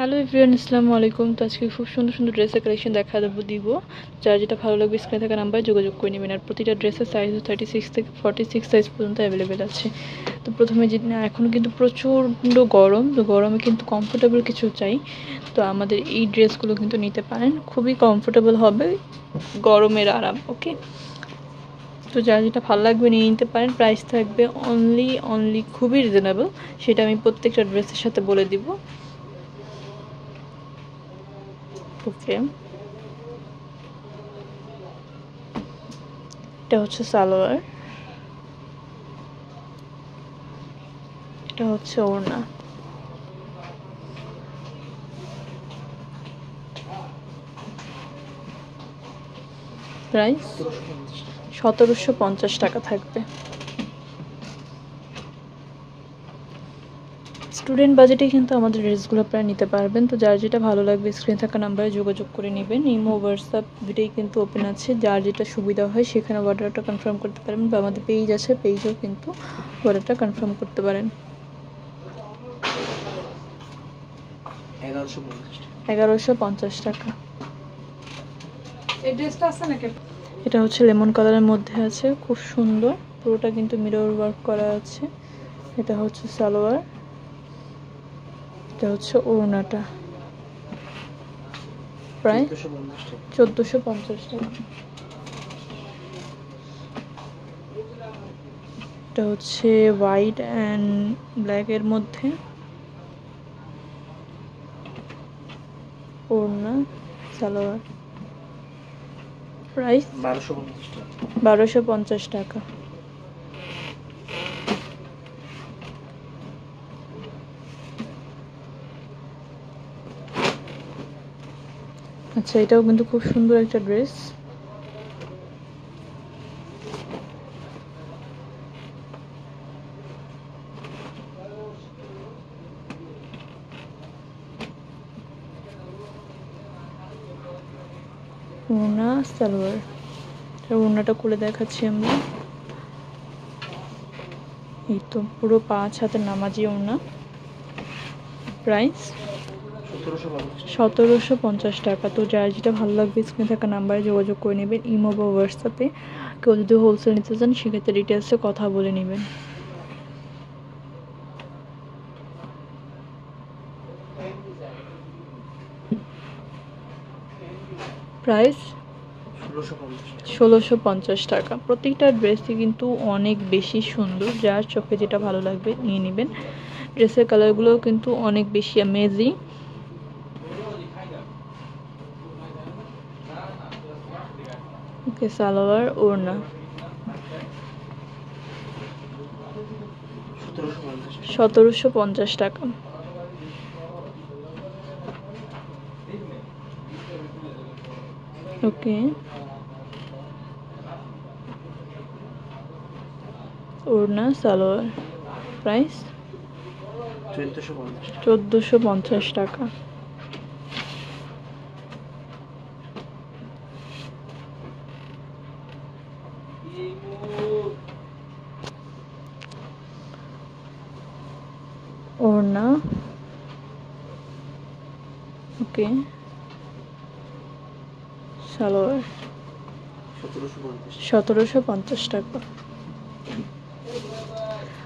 Hello everyone, আসসালামু আলাইকুম। তো আজকে খুব সুন্দর সুন্দর ড্রেসের কালেকশন দিব। যার যেটা ভালো লাগবে স্ক্রিনে থাকা নাম্বারে যোগাযোগ করে নেবেন। আর প্রতিটা ড্রেসের সাইজ 36 থেকে 46 সাইজ পর্যন্ত অ্যাভেলেবেল আছে। তো প্রথমে এখন কিন্তু প্রচণ্ড গরম, তো গরমে কিন্তু কমফোর্টেবল কিছু চাই। তো আমাদের এই ড্রেসগুলো কিন্তু নিতে পারেন, খুবই কমফোর্টেবল হবে, গরমের আরাম। ওকে, তো যার যেটা ভালো লাগবে নিয়ে নিতে পারেন। প্রাইস থাকবে অনলি খুবই রিজনেবল, সেটা আমি প্রত্যেকটা ড্রেসের সাথে বলে দিব। ওকে, এটা হচ্ছে সালোয়ার, এটা হচ্ছে ওড়না। প্রাইস 1750 টাকা থাকবে। স্টুডেন্ট বাজেটে কিন্তু আমাদের ড্রেসগুলো আপনারা নিতে পারবেন। তো যার যেটা ভালো লাগবে স্ক্রিনে থাকা নাম্বারে যোগাযোগ করে নেবেন। ইমো, হোয়াটসঅ্যাপ দুটোই কিন্তু ওপেন আছে, যার যেটা সুবিধা হয় সেখানে অর্ডারটা কনফার্ম করতে পারবেন, বা আমাদের পেজ আছে, পেজেও কিন্তু অর্ডারটা কনফার্ম করতে পারেন। 1150 টাকা। এটা হচ্ছে লেমন কালারের মধ্যে আছে, খুব সুন্দর, পুরোটা কিন্তু মিরর ওয়ার্ক করা আছে। এটা হচ্ছে সালোয়ার, এটা হচ্ছে ওড়নাটা। প্রায় 1450 টাকা। এটা হচ্ছে হোয়াইট অ্যান্ড ব্ল্যাক এর মধ্যে, ওড়না, সালোয়ার। প্রাইস 1250 টাকা। আচ্ছা, এটাও কিন্তু খুব সুন্দর একটা ড্রেস। ওড়না, সালোয়ার। ওড়নাটা খুলে দেখাচ্ছি আমরা। এই তো পুরো 5 হাতের নামাজি ওড়না। প্রাইস 1750 টাকা। তো যার যেটা ভালো লাগবে স্ক্রিনে থাকা নাম্বারে যোগাযোগ করে নেবেন, ইমো বা হোয়াটসঅ্যাপে। কেউ যদি হোলসেল নিতে চান সেক্ষেত্রে ডিটেলসে কথা বলে নেবেন। প্রাইস 1650 টাকা। প্রত্যেকটা ড্রেসই কিন্তু অনেক বেশি সুন্দর, যার চোখে যেটা ভালো লাগবে নিয়ে নেবেন। ড্রেসের কালারগুলোও কিন্তু অনেক বেশি অ্যামেজিং। ওকে, সালোয়ার, ওড়না। 1750 টাকা। ওকে, ওড়না, সালোয়ার। প্রাইস 1450 টাকা। ওড়না, ওকে, সালোয়ার। 1750 টাকা।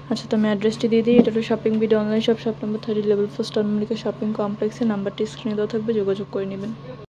আচ্ছা, তো আমি অ্যাড্রেসটি দিয়ে দিই। এটা হলো shopping video online shop, shop number 30, level 4, star Mallika shopping কমপ্লেক্সে। নাম্বারটি স্ক্রিনে দেওয়া থাকবে, যোগাযোগ করে নেবেন।